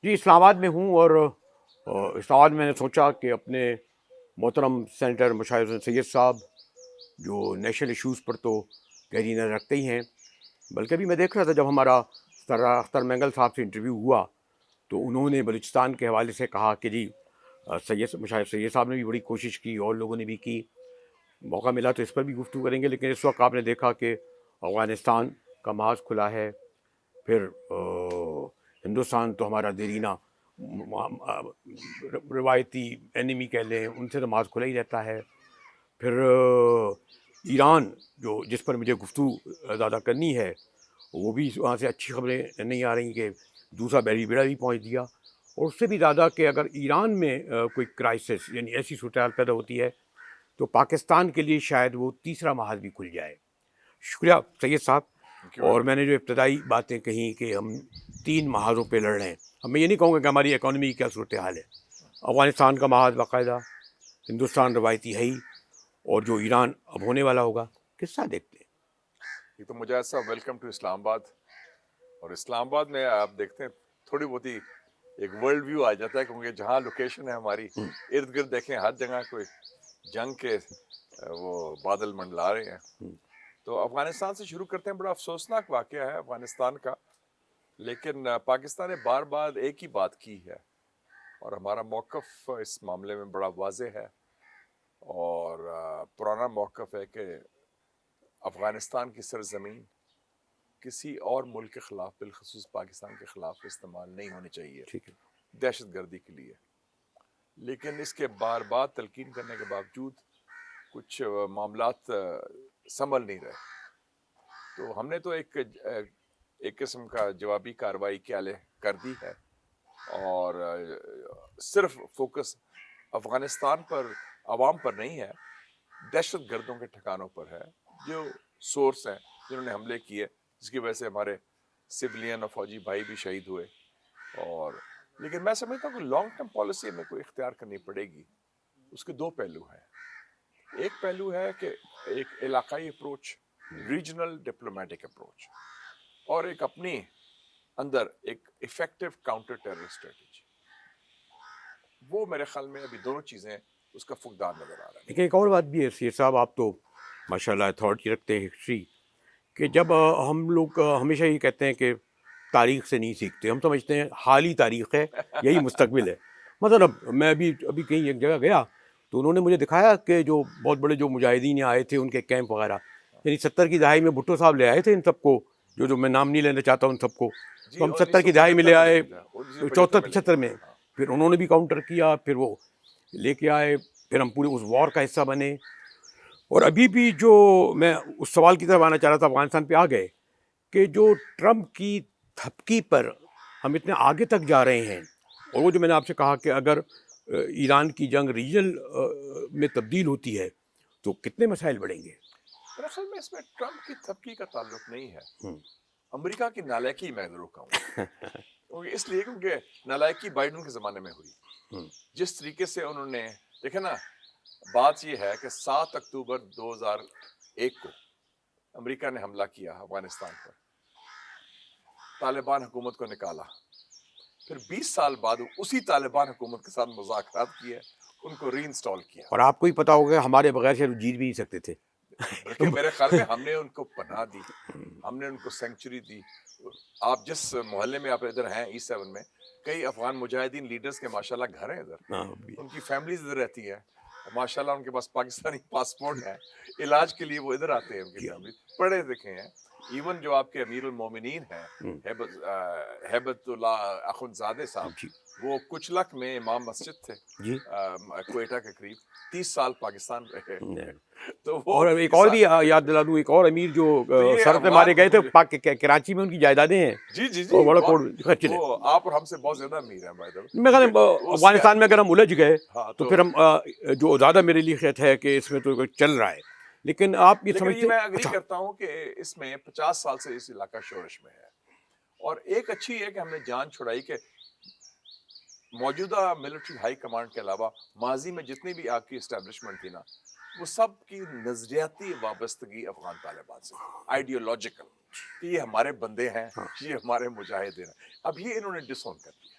جی اسلام آباد میں ہوں، اور اسلام آباد میں نے سوچا کہ اپنے محترم سینیٹر مشاہد حسین سید صاحب جو نیشنل ایشوز پر تو گہری نظر رکھتے ہی ہیں، بلکہ بھی میں دیکھ رہا تھا جب ہمارا سرا اختر مینگل صاحب سے انٹرویو ہوا تو انہوں نے بلوچستان کے حوالے سے کہا کہ جی سید مشاہد سید صاحب نے بھی بڑی کوشش کی اور لوگوں نے بھی کی، موقع ملا تو اس پر بھی گفتگو کریں گے۔ لیکن اس وقت آپ نے دیکھا کہ افغانستان کا محاذ کھلا ہے، پھر ہندوستان تو ہمارا دیرینہ روایتی اینیمی کہہ لیں، ان سے تو محاذ کھلا ہی رہتا ہے۔ پھر ایران جس پر مجھے گفتگو زیادہ کرنی ہے، وہ بھی وہاں سے اچھی خبریں نہیں آ رہی کہ دوسرا بحری بیڑا بھی پہنچ دیا، اور اس سے بھی زیادہ کہ اگر ایران میں کوئی کرائسس یعنی ایسی صورتحال پیدا ہوتی ہے تو پاکستان کے لیے شاید وہ تیسرا محاذ بھی کھل جائے۔ شکریہ سید صاحب۔ اور میں نے جو ابتدائی باتیں کہیں کہ ہم 3 محاذوں پہ لڑ رہے ہیں، میں یہ نہیں کہوں گا کہ ہماری اکانومی کی کیا صورتحال ہے۔ افغانستان کا محاذ باقاعدہ، ہندوستان روایتی ہے ہی، اور جو ایران اب ہونے والا ہوگا، قصہ دیکھتے ہیں۔ یہ تو مجھے ایسا ویلکم ٹو اسلام آباد، اور اسلام آباد میں آپ دیکھتے ہیں تھوڑی بہت ہی ایک ورلڈ ویو آ جاتا ہے، کیونکہ جہاں لوکیشن ہے ہماری ارد گرد دیکھیں ہر جگہ کوئی جنگ کے وہ بادل منڈلا رہے ہیں۔ تو افغانستان سے شروع کرتے ہیں۔ بڑا افسوسناک واقعہ ہے افغانستان کا، لیکن پاکستان نے بار بار ایک ہی بات کی ہے، اور ہمارا موقف اس معاملے میں بڑا واضح ہے، اور پرانا موقف ہے کہ افغانستان کی سرزمین کسی اور ملک کے خلاف، بالخصوص پاکستان کے خلاف استعمال نہیں ہونی چاہیے ٹھیک ہے۔ دہشت گردی کے لیے۔ لیکن اس کے بار بار تلقین کرنے کے باوجود کچھ معاملات سنبھل نہیں رہے، تو ہم نے تو ایک قسم کا جوابی کارروائی کر دی ہے، اور صرف فوکس افغانستان پر، عوام پر نہیں ہے، دہشت گردوں کے ٹھکانوں پر ہے، جو سورس ہیں جنہوں نے حملے کیے، جس کی وجہ سے ہمارے سولین اور فوجی بھائی بھی شہید ہوئے۔ اور لیکن میں سمجھتا ہوں کہ لانگ ٹرم پالیسی ہمیں کوئی اختیار کرنی پڑے گی۔ اس کے 2 پہلو ہیں۔ ایک پہلو ہے کہ ایک علاقائی اپروچ، ریجنل ڈپلومیٹک اپروچ، اور ایک اپنی اندر ایک افیکٹو کاؤنٹر ٹیرر اسٹریٹجی۔ وہ میرے خیال میں ابھی دونوں چیزیں اس کا فقدان نظر آ رہا ہے۔ لیکن ایک اور بات بھی ہے سید صاحب، آپ تو ماشاء اللہ اتھارٹی رکھتے ہیں ہسٹری، کہ جب ہم لوگ ہمیشہ یہ کہتے ہیں کہ تاریخ سے نہیں سیکھتے، ہم سمجھتے ہیں حالی تاریخ ہے، یہی مستقبل ہے۔ مثلا میں ابھی کہیں ایک جگہ گیا تو انہوں نے مجھے دکھایا کہ جو بہت بڑے جو مجاہدین آئے تھے ان کے کیمپ وغیرہ، یعنی 70 کی دہائی میں بھٹو صاحب لے آئے تھے ان سب کو، جو میں نام نہیں لینا چاہتا ان سب کو، تو ہم 70 کی دہائی میں لے آئے، 74-75 میں، پھر انہوں نے بھی کاؤنٹر کیا، پھر وہ لے کے آئے، پھر ہم پورے اس وار کا حصہ بنے۔ اور ابھی بھی جو میں اس سوال کی طرف آنا چاہ رہا تھا، افغانستان پہ آ گئے کہ جو ٹرمپ کی تھپکی پر ہم اتنے آگے تک جا رہے ہیں، اور وہ جو میں نے آپ سے کہا کہ اگر ایران کی جنگ ریجنل میں تبدیل ہوتی ہے تو کتنے مسائل بڑھیں گے۔ میرے خیال میں اس میں ٹرمپ کی تھپکی کا تعلق نہیں ہے، امریکہ کی نالائکی میں ضرور کہوں گا، اس لیے کیونکہ نالائکی بائیڈن کے زمانے میں ہوئی۔ جس طریقے سے انہوں نے دیکھا نا، بات یہ ہے کہ 7 اکتوبر 2001 کو امریکہ نے حملہ کیا افغانستان پر، طالبان حکومت کو نکالا، پھر 20 سال بعد اسی طالبان حکومت کے ساتھ مذاکرات کیے، ان کو ری انسٹال کیا۔ اور آپ کو ہی پتا ہوگا ہمارے بغیر سے جیت بھی نہیں سکتے تھے، بلکہ میرے خیال میں ہم نے ان کو پناہ دی، ہم نے ان کو سینکچری دی۔ آپ جس محلے میں آپ ادھر ہیں E7 میں، کئی افغان مجاہدین لیڈرز کے ماشاءاللہ گھر ہیں ادھر، ان کی فیملیز ادھر رہتی ہیں، ماشاءاللہ ان کے پاس پاکستانی پاسپورٹ ہے، علاج کے لیے وہ ادھر آتے ہیں، ان کی فیملی پڑھے لکھے ہیں۔ ایون جو آپ کے امیر المومنین ہیں ہیبت اللہ اخندزادہ صاحب، وہ کچلک میں امام مسجد تھے، کوئٹہ کے قریب 30 سال پاکستان رہے۔ تو اور ایک اور بھی یاد دلا دوں، ایک اور امیر جو سر پہ مارے گئے تھے کراچی میں، ان کی جائیدادیں ہیں، جی وہ آپ اور ہم سے بہت زیادہ امیر ہیں بھائی صاحب۔ میں کہتا ہوں افغانستان میں اگر ہم الجھ گئے تو پھر ہم جو زیادہ میرے لیے خیال ہے کہ اس میں تو چل رہا ہے، لیکن آپ یہ سمجھتے ہیں، میں اگری کرتا ہوں کہ اس میں 50 سال سے اس علاقہ شورش میں ہے، اور ایک اچھی ہے کہ ہم نے جان چھڑائی کہ موجودہ ملٹری ہائی کمانڈ کے علاوہ ماضی میں جتنی بھی آپ کی اسٹیبلشمنٹ تھی نا، وہ سب کی نظریاتی وابستگی افغان طالبان سے، آئیڈیولوجیکل، کہ یہ ہمارے بندے ہیں، یہ ہمارے مجاہدین ہیں۔ اب یہ انہوں نے ڈس اون کر دیا،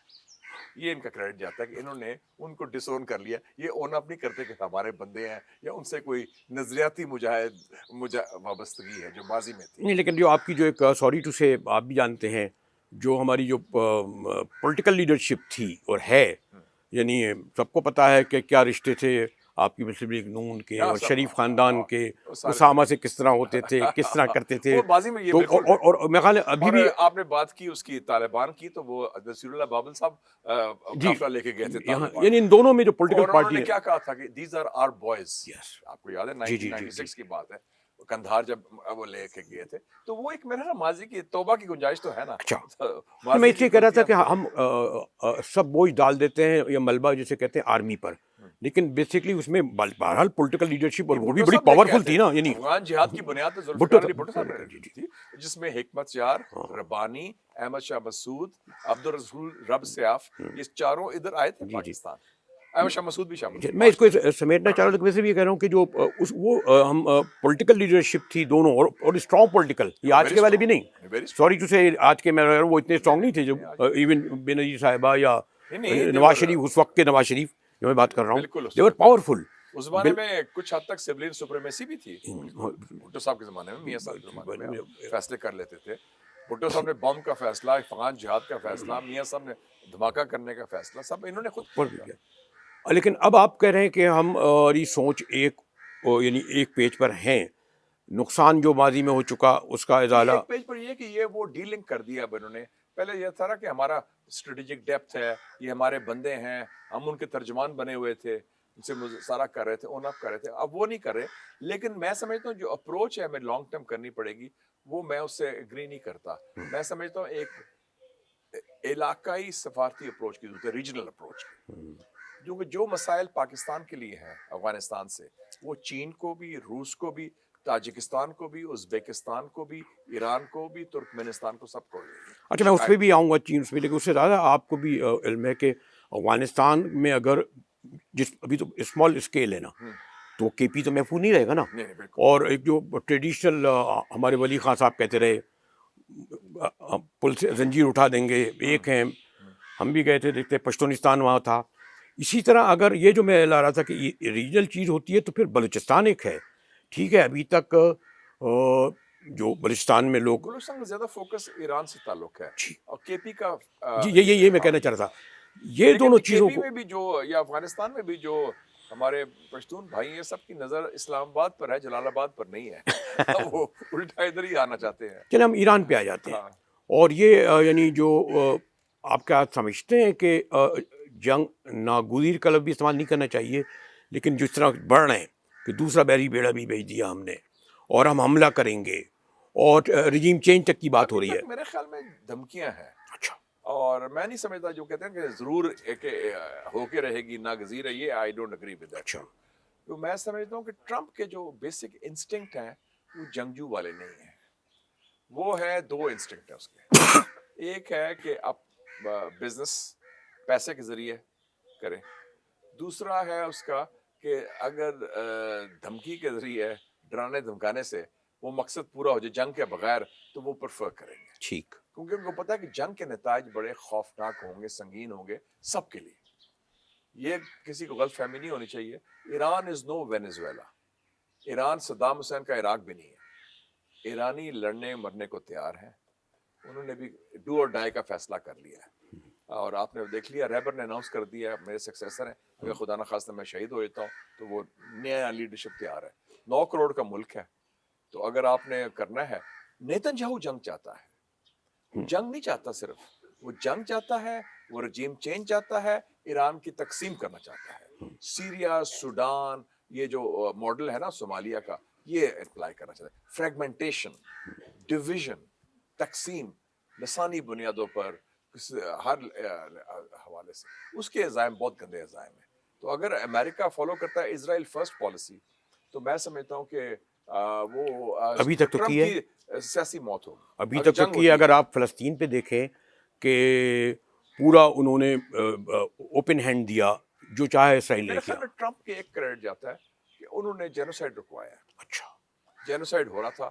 یہ ان کا کریڈٹ جاتا ہے کہ انہوں نے ان کو ڈس اون کر لیا. یہ اون اپ نہیں کرتے کہ ہمارے بندے ہیں یا ان سے کوئی نظریاتی وابستگی ہے جو ماضی میں تھی. نہیں لیکن جو آپ کی جو ایک سوری ٹو سے آپ بھی جانتے ہیں جو ہماری جو پولیٹیکل لیڈرشپ تھی اور ہے، یعنی سب کو پتہ ہے کہ کیا رشتے تھے آپ کی مسلم لیگ نون کے اور شریف خاندان کے، اسامہ سے کس طرح ہوتے تھے، کس طرح کرتے تھے. وہ ماضی میں یہ تو بالکل اور میرے خیال ہے ابھی اور بھی آپ نے بات کی اس کی طالبان کی تو وہ نصیر اللہ بابل صاحب قافلہ لے کے گئے تھے یہاں طالبان، یعنی ان دونوں میں جو اور پولیٹیکل انہوں پارٹی نے کیا کہا تھا کہ these are are boys. Yes. آپ کو یاد ہے جی، جی، 1996 کی بات ہے، کندھار جب وہ لے کے گئے تھے. تو وہ ایک میرا ماضی کی توبہ کی گنجائش تو ہے نا. اچھا میں اس لیے کہہ رہا تھا کہ ہم سب بوجھ ڈال دیتے ہیں یا ملبہ جسے کہتے ہیں آرمی پر، لیکن بیسکلی اس میں بہرحال پولیٹیکل لیڈرشپ اور وہ بھی بڑی پاورفل تھی نا. یعنی افغان جہاد کی بنیاد تو ذوالفقار علی بھٹو صاحب نے رکھی تھی، جس میں حکمت یار، ربانی، احمد شاہ مسعود، عبدالرسول رب سیاف، یہ چاروں ادھر آئے تھے پاکستان. احمد شاہ مسعود بھی شامل تھے. میں اس کو سمیٹنا چاہ رہا ہوں. ویسے بھی یہ کہہ رہا ہوں کہ جو وہ ہم پولیٹیکل لیڈرشپ تھی دونوں اور اسٹرانگ پولیٹیکل، یہ آج کے والے بھی نہیں. سوری ٹو سے آج کے میں وہ اتنے اسٹرانگ نہیں تھے جو ایون بینظیر صاحبہ یا نواز شریف، اس وقت کے نواز شریف جو میں بات کر رہا ہوں، دے ور پاورفل. اس زمانے میں کچھ حد تک سویلین سپریمیسی بھی تھی. بھٹو صاحب کے زمانے میں، میاں صاحب کے زمانے میں فیصلے کر لیتے تھے. بھٹو صاحب نے بم کا فیصلہ، افغان جہاد کا فیصلہ، میاں صاحب نے دھماکہ کرنے کا فیصلہ، سب انہوں نے خود کیا. لیکن اب آپ کہہ رہے ہیں کہ ہماری سوچ یعنی ایک پیج پر ہیں، نقصان جو ماضی میں ہو چکا اس کا ازالہ. ایک پیج پر یہ کہ یہ وہ ڈیلنگ کر دیا اب انہوں نے. پہلے یہ تھا کہ ہمارا اسٹریٹجک ڈیپتھ ہے، یہ ہمارے بندے ہیں، ہم ان کے ترجمان بنے ہوئے تھے، ان سے سارا کر رہے تھے، اون اپ کر رہے تھے. اب وہ نہیں کر رہے. لیکن میں سمجھتا ہوں جو اپروچ ہے ہمیں لانگ ٹرم کرنی پڑے گی، وہ میں اس سے اگری نہیں کرتا. میں سمجھتا ہوں ایک علاقائی سفارتی اپروچ کی ضرورت ہے، ریجنل اپروچ کی. کیونکہ جو مسائل پاکستان کے لیے ہیں افغانستان سے، وہ چین کو بھی، روس کو بھی، تاجکستان کو بھی، ازبیکستان کو بھی، ایران کو بھی، ترکمنستان کو، سب کو. اچھا میں اس پہ بھی آؤں گا، چین اس پہ، لیکن اس سے زیادہ آپ کو بھی علم ہے کہ افغانستان میں اگر ابھی تو اسمال اسکیل ہے نا، تو کے پی تو محفوظ نہیں رہے گا نا. اور ایک جو ٹریڈیشنل ہمارے ولی خان صاحب کہتے رہے پل سے زنجیر اٹھا دیں گے، ایک ہیں، ہم بھی گئے تھے دیکھتے، پشتونستان وہاں تھا. اسی طرح اگر یہ جو میں لا رہا تھا کہ ریجنل چیز ہوتی ہے تو پھر بلوچستان ایک ہے. ٹھیک ہے ابھی تک جو بلوچستان میں لوگ، بلوچستان کا زیادہ فوکس ایران سے تعلق ہے، اور کے پی کا جی یہ میں کہنا چاہ رہا تھا. یہ دونوں چیزوں کو میں بھی جو، یا افغانستان میں بھی جو ہمارے پشتون بھائی ہیں، سب کی نظر اسلام آباد پر ہے، جلال آباد پر نہیں ہے. وہ الٹا ادھر ہی آنا چاہتے ہیں. چلے ہم ایران پہ آ جاتے ہیں. اور یہ یعنی جو آپ کیا سمجھتے ہیں کہ جنگ ناگزیر کا لفظ بھی استعمال نہیں کرنا چاہیے، لیکن جس طرح بڑھ رہے ہیں کہ دوسرا بحری بیڑا بھی بھیج دیا ہم نے اور ہم حملہ کریں گے اور رجیم چینج تک کی بات ہو رہی ہے. میرے خیال میں دھمکیاں ہیں. اچھا. اور میں نہیں سمجھتا جو کہتے ہیں کہ ضرور ہو کے رہے گی ناگزیر ہے، یہ I don't agree with that. اچھا. تو میں سمجھتا ہوں کہ ٹرمپ کے جو بیسک انسٹنکٹ ہیں وہ جنگجو والے نہیں ہیں. وہ ہے دو انسٹنکٹ ہیں اس کے. ایک ہے کہ آپ بزنس پیسے کے ذریعے کریں. دوسرا ہے اس کا کہ اگر دھمکی کے ذریعے، ڈرانے دھمکانے سے وہ مقصد پورا ہو جائے جنگ کے بغیر، تو وہ پریفر کریں گے. ٹھیک. کیونکہ ان کو پتہ ہے کہ جنگ کے نتائج بڑے خوفناک ہوں گے، سنگین ہوں گے سب کے لیے. یہ کسی کو غلط فہمی نہیں ہونی چاہیے. ایران از نو وینیزویلا. ایران صدام حسین کا عراق بھی نہیں ہے. ایرانی لڑنے مرنے کو تیار ہیں. انہوں نے بھی ڈو اور ڈائی کا فیصلہ کر لیا ہے. اور آپ نے دیکھ لیا، ریبر نے اناؤنس کر دیا میرے سکسیسر ہیں، اگر خدا نہ خواستہ میں شہید ہو جاتا ہوں تو وہ نیا لیڈرشپ تیار ہے. 9 کروڑ کا ملک ہے. تو اگر آپ نے کرنا ہے، نیتن یاہو جنگ چاہتا ہے. جنگ نہیں چاہتا صرف، وہ جنگ چاہتا ہے، وہ رجیم چینج چاہتا ہے، ایران کی تقسیم کرنا چاہتا ہے. سیریا، سوڈان، یہ جو ماڈل ہے نا صومالیہ کا، یہ اپلائی کرنا چاہتا ہے. فریگمنٹیشن، ڈویژن، تقسیم لسانی بنیادوں پر، ہر حوالے سے. اس کے عزائم بہت گندے عزائم ہیں. تو اگر امریکہ فالو کرتا ہے اسرائیل فرسٹ پالیسی، تو میں سمجھتا ہوں کہ وہ ابھی تک تو کی ہے، سیاسی موت ہوگی. ابھی تک تو کی ہے. اگر آپ فلسطین پہ دیکھیں کہ پورا انہوں نے اوپن ہینڈ دیا، جو چاہے اسرائیل نے کیا. ٹرمپ کے ایک کریڈٹ جاتا ہے کہ انہوں نے جینوسائیڈ رکوایا. اچھا. جینوسائیڈ ہو رہا تھا،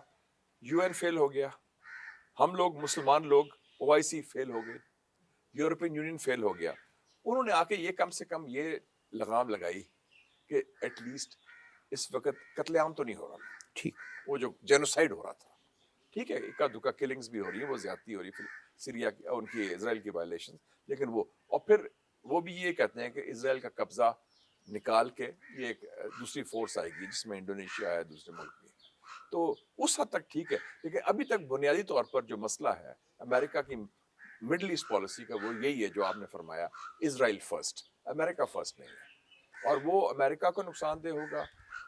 یو این فیل ہو گیا، ہم لوگ مسلمان لوگ OIC فیل ہو گئے، یورپین یونین فیل ہو گیا. انہوں نے آ کے یہ کم سے کم یہ لگام لگائی کہ ایٹ لیسٹ اس وقت قتل عام تو نہیں ہو رہا، ٹھیک، وہ جو جینوسائڈ ہو رہا تھا، ٹھیک ہے اکا دکا کلنگز بھی ہو رہی ہیں، وہ زیادتی ہو رہی ہے سیریا کی، ان کی اسرائیل کی وائلیشن، لیکن وہ اور پھر وہ بھی یہ کہتے ہیں کہ اسرائیل کا قبضہ نکال کے یہ ایک دوسری فورس آئے گی جس میں انڈونیشیا ہے، دوسرے ملک بھی ہے، تو اس حد تک ٹھیک ہے، لیکن ابھی تک بنیادی طور پر جو مسئلہ ہے امریکہ کی مڈل ایسٹ پالیسی کا وہ یہی ہے جو آپ نے فرمایا، اسرائیل فرسٹ، امریکہ فرسٹ نہیں ہے، اور وہ امریکہ کو نقصان دہ ہوگا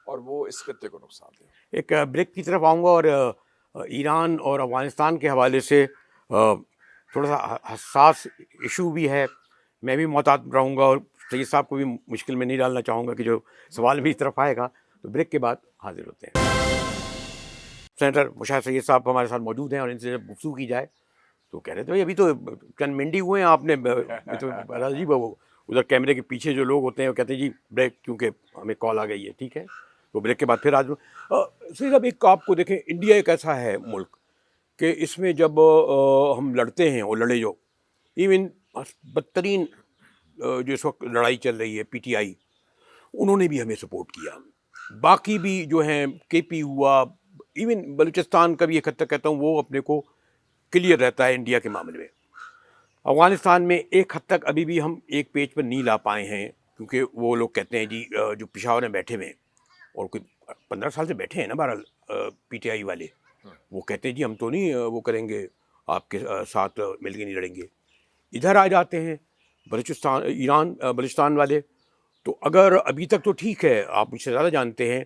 اور وہ اس خطے کو نقصان دہ ہوگا۔ ایک بریک کی طرف آؤں گا، اور ایران اور افغانستان کے حوالے سے تھوڑا سا حساس ایشو بھی ہے، میں بھی محتاط رہوں گا اور سید صاحب کو بھی مشکل میں نہیں ڈالنا چاہوں گا کہ جو سوال بھی اس طرف آئے گا، تو بریک کے بعد حاضر ہوتے ہیں۔ سینیٹر مشاہد سید صاحب ہمارے ساتھ موجود ہیں، اور ان سے جب گفتگو کی جائے تو کہہ رہے تھے بھائی ابھی تو چند منڈی ہوئے ہیں، آپ نے جی وہ ادھر کیمرے کے پیچھے جو لوگ ہوتے ہیں وہ کہتے ہیں جی بریک، کیونکہ ہمیں کال آ گئی ہے، ٹھیک ہے، تو بریک کے بعد پھر آج سید صاحب ایک آپ کو دیکھیں، انڈیا ایک ایسا ہے ملک کہ اس میں جب ہم لڑتے ہیں اور لڑے جو ایون بدترین جو اس وقت لڑائی چل رہی ہے پی ٹی آئی، انہوں نے بھی ہمیں سپورٹ کیا، باقی بھی جو ہیں کے پی ہوا، ایون بلوچستان کا بھی ایک حد تک کہتا ہوں وہ اپنے کو کلیئر رہتا ہے انڈیا کے معاملے میں۔ افغانستان میں ایک حد تک ابھی بھی ہم ایک پیج پر نہیں لا پائے ہیں، کیونکہ وہ لوگ کہتے ہیں جی جو پشاور میں بیٹھے ہوئے ہیں اور کوئی 15 سال سے بیٹھے ہیں نا بہرحال پی ٹی آئی والے، وہ کہتے ہیں جی ہم تو نہیں وہ کریں گے آپ کے ساتھ مل کے نہیں لڑیں گے۔ ادھر آ جاتے ہیں بلوچستان ایران بلوچستان والے، تو اگر ابھی تک تو ٹھیک ہے، آپ مجھ سے زیادہ جانتے ہیں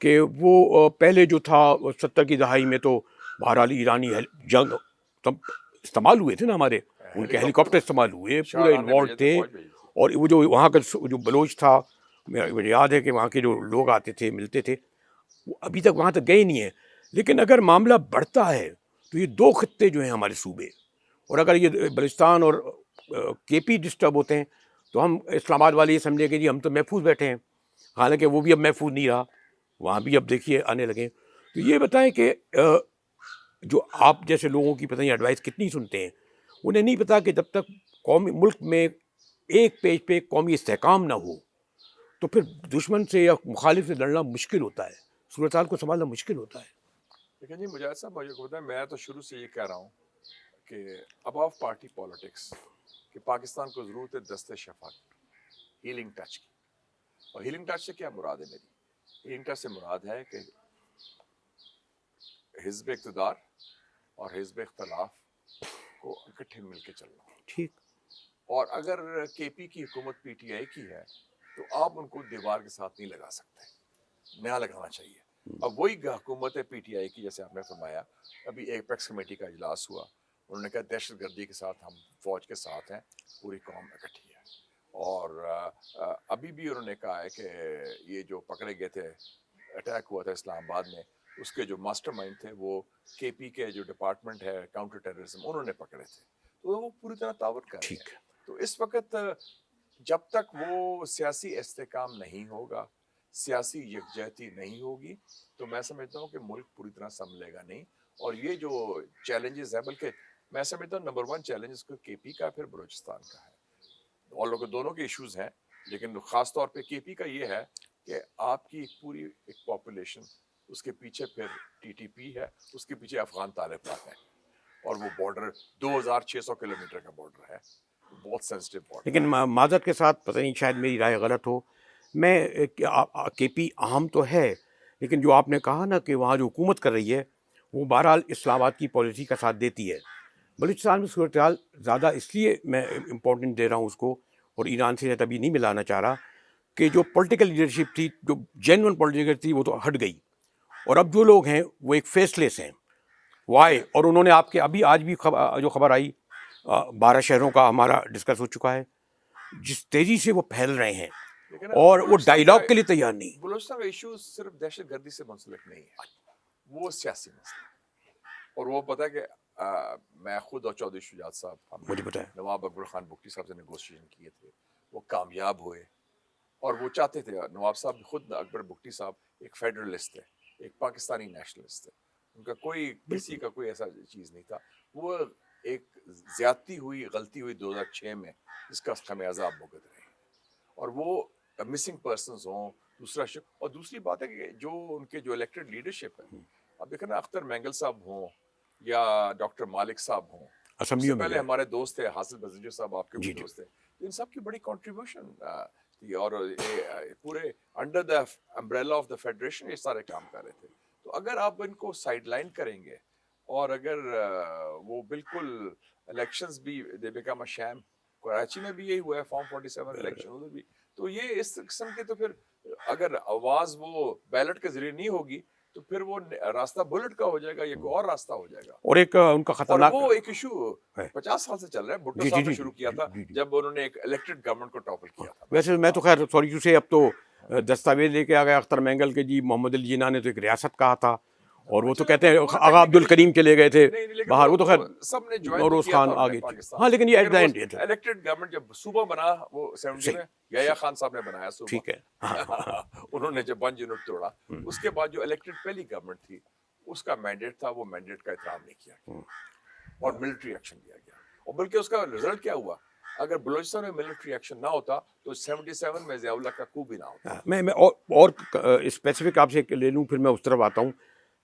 کہ وہ پہلے جو تھا 70 کی دہائی میں تو بہرحال ایرانی جنگ تب استعمال ہوئے تھے نا، ہمارے ان کے ہیلی کاپٹر استعمال ہوئے، پورے انوالو تھے، اور وہ جو وہاں کا جو بلوچ تھا، مجھے یاد ہے کہ وہاں کے جو لوگ آتے تھے ملتے تھے، وہ ابھی تک وہاں تک گئے نہیں ہیں۔ لیکن اگر معاملہ بڑھتا ہے تو یہ دو خطے جو ہیں ہمارے صوبے، اور اگر یہ بلوچستان اور کے پی ڈسٹرب ہوتے ہیں تو ہم اسلام آباد والے یہ سمجھیں کہ جی ہم تو محفوظ بیٹھے ہیں، حالانکہ وہ بھی اب محفوظ نہیں رہا، وہاں بھی اب دیکھیے آنے لگے۔ تو یہ بتائیں کہ جو آپ جیسے لوگوں کی پتہ نہیں ایڈوائس کتنی سنتے ہیں، انہیں نہیں پتا کہ جب تک قومی ملک میں ایک پیج پہ قومی استحکام نہ ہو تو پھر دشمن سے یا مخالف سے لڑنا مشکل ہوتا ہے، صورتحال کو سنبھالنا مشکل ہوتا ہے۔ لیکن جی مجاہد صاحب مجھے کو بتائیں، میں تو شروع سے یہ کہہ رہا ہوں کہ اباؤ پارٹی پالیٹکس، کہ پاکستان کو ضرورت ہے دست شفا کی، ہیلنگ ٹچ کی، اور ہیلنگ ٹچ سے کیا مراد ہے میری؟ ہیلنگ ٹچ سے مراد ہے کہ حزب اقتدار اور حزب اختلاف کو اکٹھے مل کے چلنا، ٹھیک، اور اگر کے پی کی حکومت پی ٹی آئی کی ہے تو آپ ان کو دیوار کے ساتھ نہیں لگا سکتے، نیا لگانا چاہیے۔ اب وہی حکومت ہے پی ٹی آئی کی، جیسے آپ نے فرمایا ابھی ایپیکس کمیٹی کا اجلاس ہوا، انہوں نے کہا دہشت گردی کے ساتھ ہم فوج کے ساتھ ہیں، پوری قوم اکٹھی ہے، اور ابھی بھی انہوں نے کہا ہے کہ یہ جو پکڑے گئے تھے، اٹیک ہوا تھا اسلام آباد میں، اس کے جو ماسٹر مائنڈ تھے وہ کے پی کے جو ڈپارٹمنٹ ہے کاؤنٹر ٹیررزم، انہوں نے پکڑے تھے، تو وہ پوری طرح تعاون کر رہے ٹھیک، ہیں۔ تو اس وقت جب تک وہ سیاسی استحکام نہیں ہوگا، سیاسی یکجہتی نہیں ہوگی، تو میں سمجھتا ہوں کہ ملک پوری طرح سنبھلے گا نہیں، اور یہ جو چیلنجز ہے، بلکہ میں سمجھتا ہوں نمبر 1 چیلنج اس کو کے پی کا پھر بلوچستان کا ہے، اور لوگ دونوں کے ایشوز ہیں، لیکن خاص طور پہ کے پی کا یہ ہے کہ آپ کی پوری ایک پاپولیشن، اس کے پیچھے پھر ٹی ٹی پی ہے، اس کے پیچھے افغان طالبات ہیں، اور وہ بارڈر 2600 کلومیٹر کا بارڈر ہے، بہت سینسٹیو بارڈر۔ لیکن معذرت کے ساتھ پتہ نہیں شاید میری رائے غلط ہو، میں کے پی اہم تو ہے، لیکن جو آپ نے کہا نا کہ وہاں جو حکومت کر رہی ہے وہ بہرحال اسلام آباد کی پالیسی کا ساتھ دیتی ہے۔ بلوچستان میں صورتحال زیادہ اس لیے میں امپورٹنٹ دے رہا ہوں اس کو، اور ایران سے ابھی نہیں ملانا چاہ رہا، کہ جو پولیٹیکل لیڈرشپ تھی، جو جینون پولیٹیکل تھی، وہ تو ہٹ گئی، اور اب جو لوگ ہیں وہ ایک فیس لیس ہیں، وہ آئے، اور انہوں نے آپ کے ابھی آج بھی جو خبر آئی 12 شہروں کا ہمارا ڈسکس ہو چکا ہے، جس تیزی سے وہ پھیل رہے ہیں، اور وہ ڈائیلاگ کے لیے تیار نہیں۔ بلوچستان کا ایشو صرف دہشت گردی سے منسلک نہیں ہے، وہ سیاسی مسئلہ ہے، اور وہ پتہ ہے کہ میں خود اور چودھری شجاعت صاحب، ہم مجھے پتہ ہے، نواب اکبر خان بگٹی صاحب سے نیگوشیشن کیے تھے، وہ کامیاب ہوئے، اور وہ چاہتے تھے، نواب صاحب خود اکبر بگٹی صاحب ایک فیڈرلسٹ تھے، ایک پاکستانی نیشنلسٹ تھے، ان کا کوئی کسی کا کوئی ایسا چیز نہیں تھا، وہ ایک زیادتی ہوئی, غلطی ہوئی 2006 میں, جس کا خمیازہ آپ بھگت رہے ہیں. اور وہ مسنگ پرسنز ہوں, دوسرا اور دوسری بات ہے کہ جو ان کے جو الیکٹڈ لیڈرشپ ہے, اب دیکھیں نا اختر مینگل صاحب ہوں یا ڈاکٹر مالک صاحب ہوں, اس سے اسمبلیوں میں پہلے گئے. ہمارے دوست تھے حاصل بزنجر صاحب, آپ کے بھی جی دوست تھے, ان سب کی بڑی کنٹریبیوشن تھی, اور پورے under the umbrella of the federation یہ سارے کام کر رہے تھے. تو اگر آپ ان کو سائڈ لائن کریں گے, اور اگر وہ بالکل الیکشنز بھی دے بیکم اے شیم, کراچی میں بھی یہی ہوا ہے, فارم 47 الیکشن ادھر بھی, تو یہ اس قسم کے, تو پھر اگر آواز وہ بیلٹ کے ذریعے نہیں ہوگی تو پھر وہ راستہ بلٹ کا ہو جائے گا, یہ کوئی اور راستہ ہو جائے گا. اور ایک ان کا اور خطرناک وہ ایک ایشو ہے. 50 سال سے چل رہا ہے, بھٹو جی صاحب جی نے جی شروع کیا تھا جب انہوں نے ایک الیکٹڈ گورنمنٹ کو ٹاپل کیا تھا. ویسے میں تو خیر سوری سے اب تو دستاویز لے کے آ گیا اختر مینگل کے, جی محمد علی جناح نے تو ایک ریاست کہا تھا, اور وہ تو کہتے ہیں آغا عبد الکریم چلے گئے تھے باہر, وہ تو خیر سب نے جوائن نوروز کیا خان تھا آگے. پاکستان. ہاں لیکن یہ ایٹ دا اینڈ یہ تھا. الیکٹڈ گورنمنٹ جب صوبہ بنا وہ 70 میں, یحییٰ خان صاحب نے بنایا صوبہ, ٹھیک ہے, انہوں نے جب 1 یونٹ توڑا, اس کے بعد جو الیکٹڈ پہلی گورنمنٹ تھی اس کا مینڈیٹ تھا, وہ مینڈیٹ کا احترام نہیں کیا گیا اور ملٹری ایکشن لیا گیا. اور بلکہ اس کا رزلٹ کیا ہوا, اگر بلوچستان میں ملٹری ایکشن نہ ہوتا تو 77 میں ضیاء اللہ کا کو بھی نہ ہوتا. میں اور اسپیسیفک آپ سے لے لوں, پھر میں اس طرف آتا ہوں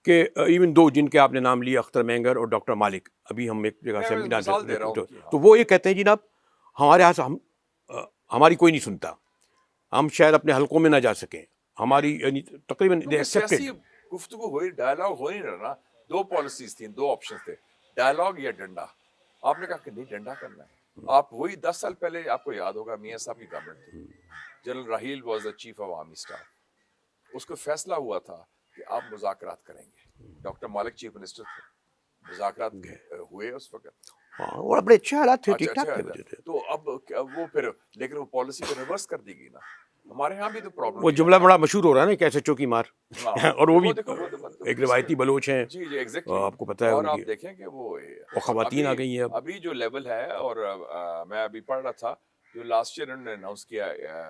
کہ ایون دو جن کے آپ نے نام لیا, اختر مینگر اور ڈاکٹر مالک, ابھی ہم ایک جگہ سے مثال دے رہا ہوں, تو وہ یہ کہتے ہیں جناب ہمارے یہاں سے ہماری کوئی نہیں سنتا, ہم شاید اپنے حلقوں میں نہ جا سکیں, ہماری یعنی تقریباً سیاسی گفتگو ہوئی, ڈائلاگ ہو نہیں رہا. 2 پالیسیز تھیں, 2 آپشنز تھے, ڈائلاگ یا ڈنڈا. آپ نے کہا کہ نہیں ڈنڈا کرنا ہے. آپ وہی 10 سال پہلے آپ کو یاد ہوگا میاں صاحب کی گورنمنٹ تھی, general Raheel was the chief of army staff. اس کو فیصلہ ہوا تھا کہ آپ مذاکرات کریں گے. ڈاکٹر مالک چیف منسٹر تھے, مذاکرات ہوئے اس وقت, اور بڑے اچھے حالات تھے, ٹھیک ٹھاک تھے. تو اب وہ پھر لیکن وہ پالیسی کو ریورس کر دی گئی نا. ہمارے ہاں بھی تو پرابلم, وہ جملہ بڑا مشہور ہو رہا ہے نا, کیسے چوکی مار, اور وہ بھی ایک روایتی بلوچ ہیں. جی جی ایگزیکٹلی, آپ کو پتہ ہے, اور آپ دیکھیں کہ وہ خواتین آ گئی ہیں ابھی جو لیول ہے. اور میں ابھی پڑھ رہا تھا جو لاسٹ ایئر انہوں نے اناؤنس کیا,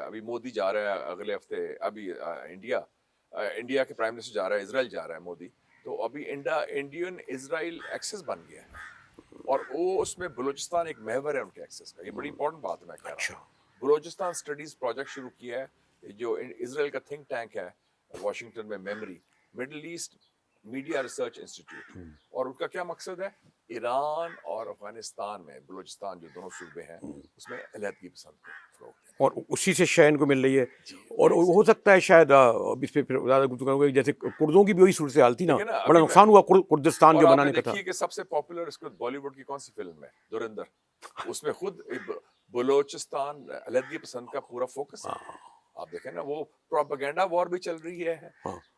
ابھی مودی جا رہا ہے اگلے ہفتے, ابھی انڈیا کے پرائم منسٹر جا رہا ہے, اسرائیل جا رہا ہے مودی, تو ابھی انڈین اسرائیل ایکسس بن گیا ہے, اور وہ اس میں بلوچستان ایک محور ہے ان کے ایکسس کا. یہ بڑی امپورٹنٹ بات ہے, میں کہہ رہا ہوں. بلوچستان اسٹڈیز پروجیکٹ شروع کیا ہے جو اسرائیل کا تھنک ٹینک ہے واشنگٹن میں, MEMRI Middle East Media Research Institute. اور ان کا کیا مقصد ہے, ایران اور افغانستان میں بلوچستان جو دونوں صوبے ہیں اس میں علیحدگی پسند کو فروغ دینا, اور اسی سے شے ان کو مل رہی ہے. اور ہو سکتا ہے شاید اس پہ پھر زیادہ گفتگو کروں گے, جیسے کردوں کی بھی وہی صورتحال تھی نا, بڑا نقصان ہوا کردستان جو بنانے کا تھا. دیکھیے کہ سب سے پاپولر اس کو بالی ووڈ کی کون سی فلم ہے, دھرندر, اس میں خود بلوچستان علیحدگی پسند کا پورا فوکس ہے. آپ دیکھیں نا وہ پروپیگنڈا وار بھی چل رہی ہے,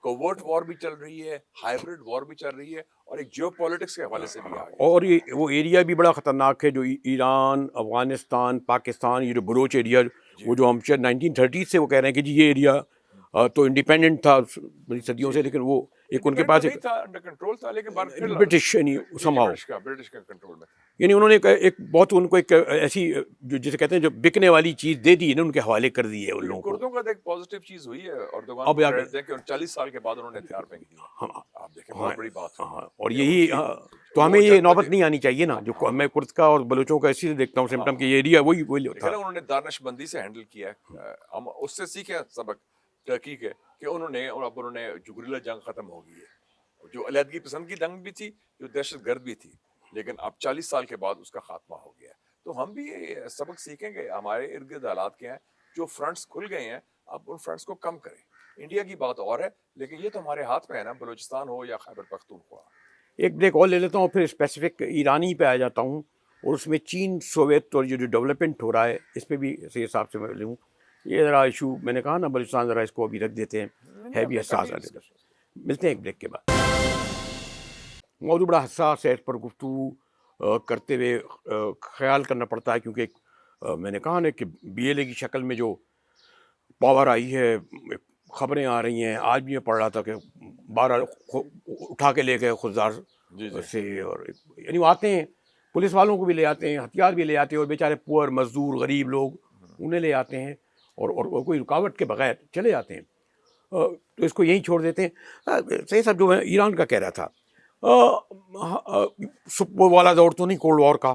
کوورٹ وار بھی چل رہی ہے, ہائبرڈ وار بھی چل رہی ہے, اور ایک جیو پولیٹکس کے حوالے سے بھی آ گئی. اور یہ وہ ایریا بھی بڑا خطرناک ہے جو ایران, افغانستان, پاکستان, یہ جو بلوچ ایریا, وہ جو ہم شاید 1930 سے وہ کہہ رہے ہیں کہ جی یہ ایریا تو انڈیپینڈنٹ تھا بڑی صدیوں سے, لیکن وہ ایک ان کے پاس ایک انڈر کنٹرول تھا, لیکن برٹش یعنی سمہاؤ, برٹش کا کنٹرول میں تھا. یعنی انہوں نے ایک بہت ان کو ایک ایسی جو جسے کہتے ہیں جو بکنے والی چیز دے دی نا, ان کے حوالے کر دی ہے ان لوگوں کو. کردوں کا ایک پازیٹیو چیز ہوئی ہے, اردوغان کو کریڈٹ دیں کہ 40 سال کے بعد انہوں نے ہتھیار پھینک دیے. آپ دیکھیں بہت بڑی بات ہے. اور یہی تو ہمیں یہ نوبت نہیں آنی چاہیے نا, جو میں کرد کا اور بلوچوں کا اسی سے دیکھتا ہوں سمٹم کہ یہ ایریا وہی تھا. انہوں نے دانش مندی سے ہینڈل کیا ہے, ہم اس سے سیکھیں سبق تحقیق ہے کہ انہوں نے جو گریلا جنگ ختم ہو گئی ہے, جو علیحدگی پسند کی جنگ بھی تھی, جو دہشت گرد بھی تھی, لیکن اب 40 سال کے بعد اس کا خاتمہ ہو گیا. تو ہم بھی سبق سیکھیں گے. ہمارے ارد گرد حالات کیا ہیں, جو فرنٹس کھل گئے ہیں, اب ان فرنٹس کو کم کریں. انڈیا کی بات اور ہے, لیکن یہ تو ہمارے ہاتھ میں ہے نا, بلوچستان ہو یا خیبر پختونخوا. ایک بریک اور لے لیتا ہوں, پھر اسپیسیفک ایرانی پہ آ جاتا ہوں, اور اس میں چین سوویت اور جو ڈیولپمنٹ ہو رہا ہے اس پہ بھی صحیح حساب سے میں لوں. یہ ذرا ایشو میں نے کہا نا, بلوچستان ذرا اس کو ابھی رکھ دیتے ہیں, ہے بھی حساس. ملتے ہیں ایک بریک کے بعد. موضوع بڑا حساس ہے, اس پر گفتگو کرتے ہوئے خیال کرنا پڑتا ہے, کیونکہ میں نے کہا نا کہ بی ایل اے کی شکل میں جو پاور آئی ہے, خبریں آ رہی ہیں. آج بھی میں پڑھ رہا تھا کہ 12 اٹھا کے لے گئے خوددار سے, اور یعنی وہ آتے ہیں, پولیس والوں کو بھی لے آتے ہیں, ہتھیار بھی لے آتے ہیں, اور بیچارے پور مزدور غریب لوگ انہیں لے آتے ہیں, اور کوئی رکاوٹ کے بغیر چلے جاتے ہیں. تو اس کو یہیں چھوڑ دیتے ہیں. صحیح صاحب, جو میں ایران کا کہہ رہا تھا, وہ والا دور تو نہیں کولڈ وار کا,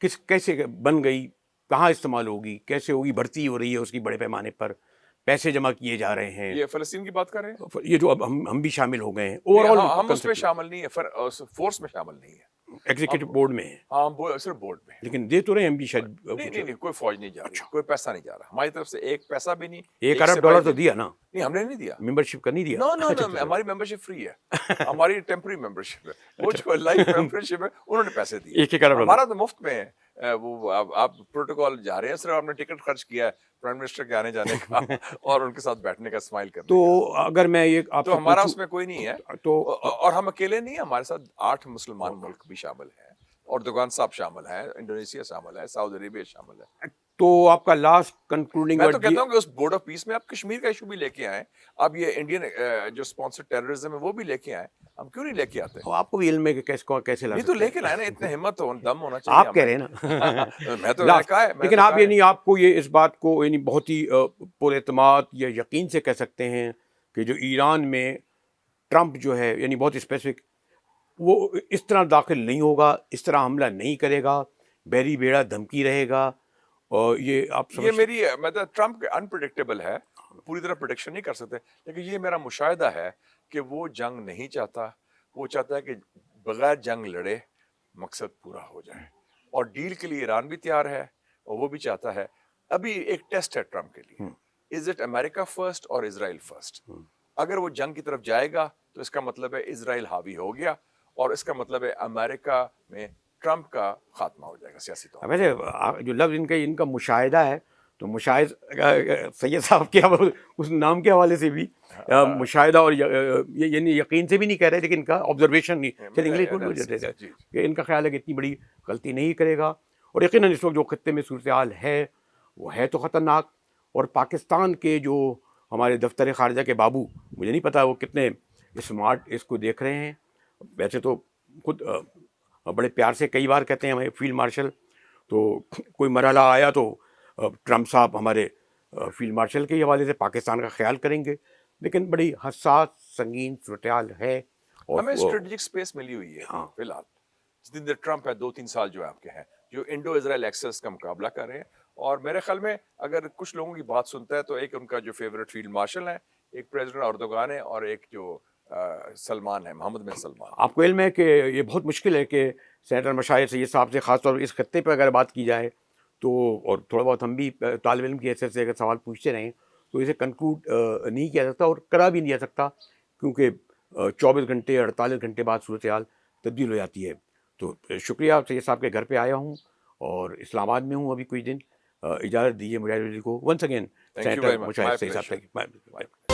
کیسے بن گئی, کہاں استعمال ہوگی, کیسے ہوگی, بھرتی ہو رہی ہے اس کی بڑے پیمانے پر, پیسے جمع کیے جا رہے ہیں, یہ فلسطین کی بات کر رہے ہیں, یہ جو اب ہم بھی شامل ہو گئے ہیں اوور آل ہم اس میں شامل نہیں ہے, فورس میں شامل نہیں ہے, ایگزیکٹو بورڈ میں ہیں, ہاں ہم صرف بورڈ میں ہیں. لیکن دے تو رہے ہیں ہم بھی شاید نہیں کوئی فوج نہیں جا رہی, کوئی پیسہ نہیں جا رہا ہماری طرف سے, ایک پیسہ بھی نہیں. $1 ارب تو دیا نا, نہیں ہم نے نہیں دیا, ممبرشپ کا نہیں دیا. نو ہماری ممبرشپ فری ہے, ہماری ٹیمپرری ممبرشپ ہے, وہ جو لائف ممبرشپ ہے انہوں نے پیسے دیے, $1 ارب. ہمارا تو مفت میں ہے. وہ آپ پروٹوکال جا رہے ہیں, صرف آپ نے ٹکٹ خرچ کیا ہے پرائم منسٹر کے آنے جانے کا اور ان کے ساتھ بیٹھنے کا, اسمائل کرنے کا. تو اگر میں یہ آپ تو ہمارا اس میں کوئی نہیں ہے, تو اور ہم اکیلے نہیں ہیں, ہمارے ساتھ 8 مسلمان ملک بھی شامل ہیں, اردوغان صاحب شامل ہیں, انڈونیشیا شامل ہے, سعودی عربیہ شامل ہے. تو آپ کا لاسٹ کنکلوڈنگ میں تو کہتا ہوں کہ اس بورڈ آف پیس میں آپ کشمیر کا ایشو بھی لے کے آئیں, آپ یہ انڈین جو اسپانسر ٹیررزم ہے وہ بھی لے کے آئیں, ہم کیوں نہیں لے کے آتے؟ آپ کو بھی علم ہے کہ کیسے لا نہیں تو لے کے لائیں نا, اتنے ہمت ہو, دم ہونا چاہیے. آپ کہہ رہے ہیں نا, میں تو کہا ہے, لیکن آپ یہ نہیں, آپ کو یہ اس بات کو یعنی بہت ہی پر اعتماد یا یقین سے کہہ سکتے ہیں کہ جو ایران میں ٹرمپ جو ہے یعنی بہت اسپیسیفک, وہ اس طرح داخل نہیں ہوگا, اس طرح حملہ نہیں کرے گا, بحری بیڑا دھمکی رہے گا, اور یہ آپ یہ میری مطلب ٹرمپ انپریڈکٹیبل ہے, پوری طرح پریڈکشن نہیں کر سکتے, لیکن یہ میرا مشاہدہ ہے کہ وہ جنگ نہیں چاہتا, وہ چاہتا ہے کہ بغیر جنگ لڑے مقصد پورا ہو جائے, اور ڈیل کے لیے ایران بھی تیار ہے, اور وہ بھی چاہتا ہے. ابھی ایک ٹیسٹ ہے ٹرمپ کے لیے, از اٹ امریکہ فرسٹ اور اسرائیل فرسٹ؟ اگر وہ جنگ کی طرف جائے گا تو اس کا مطلب ہے اسرائیل حاوی ہو گیا, اور اس کا مطلب ہے امریکہ میں ٹرمپ کا خاتمہ ہو جائے گا سیاسی طور پر. ویسے جو لفظ ان کا مشاہدہ ہے, تو مشاہد سید صاحب کے اس نام کے حوالے سے بھی مشاہدہ, اور یعنی یقین سے بھی نہیں کہہ رہے, لیکن ان کا آبزرویشن نہیں, کہ ان کا خیال ہے کہ اتنی بڑی غلطی نہیں کرے گا. اور یقیناً اس وقت جو خطے میں صورتحال ہے وہ ہے تو خطرناک, اور پاکستان کے جو ہمارے دفتر خارجہ کے بابو, مجھے نہیں پتا وہ کتنے اسمارٹ اس کو دیکھ رہے ہیں. ویسے تو خود بڑے پیار سے کئی بار کہتے ہیں ہمیں فیلڈ مارشل, تو کوئی مرحلہ آیا تو ٹرمپ صاحب ہمارے فیلڈ مارشل کے حوالے سے پاکستان کا خیال کریں گے, لیکن بڑی حساس سنگین صورتحال ہے. اور ہمیں اسٹریٹجک سپیس ملی ہوئی ہے فی الحال, جتنے دیر ٹرمپ ہے 2-3 سال جو آپ کے ہیں, جو انڈو اسرائیل ایکسس کا مقابلہ کر رہے ہیں. اور میرے خیال میں اگر کچھ لوگوں کی بات سنتا ہے تو ایک ان کا جو فیوریٹ فیلڈ مارشل ہے, ایک پریزیڈنٹ اردوغان ہے, اور ایک جو سلمان ہے, محمد بن سلمان. آپ کو علم ہے کہ یہ بہت مشکل ہے کہ سینیٹر مشاہد سید صاحب سے خاص طور پر اس خطے پہ اگر بات کی جائے تو, اور تھوڑا بہت ہم بھی طالب علم کی حیثیت سے اگر سوال پوچھتے رہیں تو اسے کنکلوڈ نہیں کیا جاتا, اور کرا بھی نہیں جا سکتا, کیونکہ 24 گھنٹے 48 گھنٹے بعد صورتحال تبدیل ہو جاتی ہے. تو شکریہ, سید صاحب کے گھر پہ آیا ہوں اور اسلام آباد میں ہوں ابھی کچھ دن. اجازت دیجیے مجاہد کو ونس اگین سینیٹر مشاہد سید صاحب.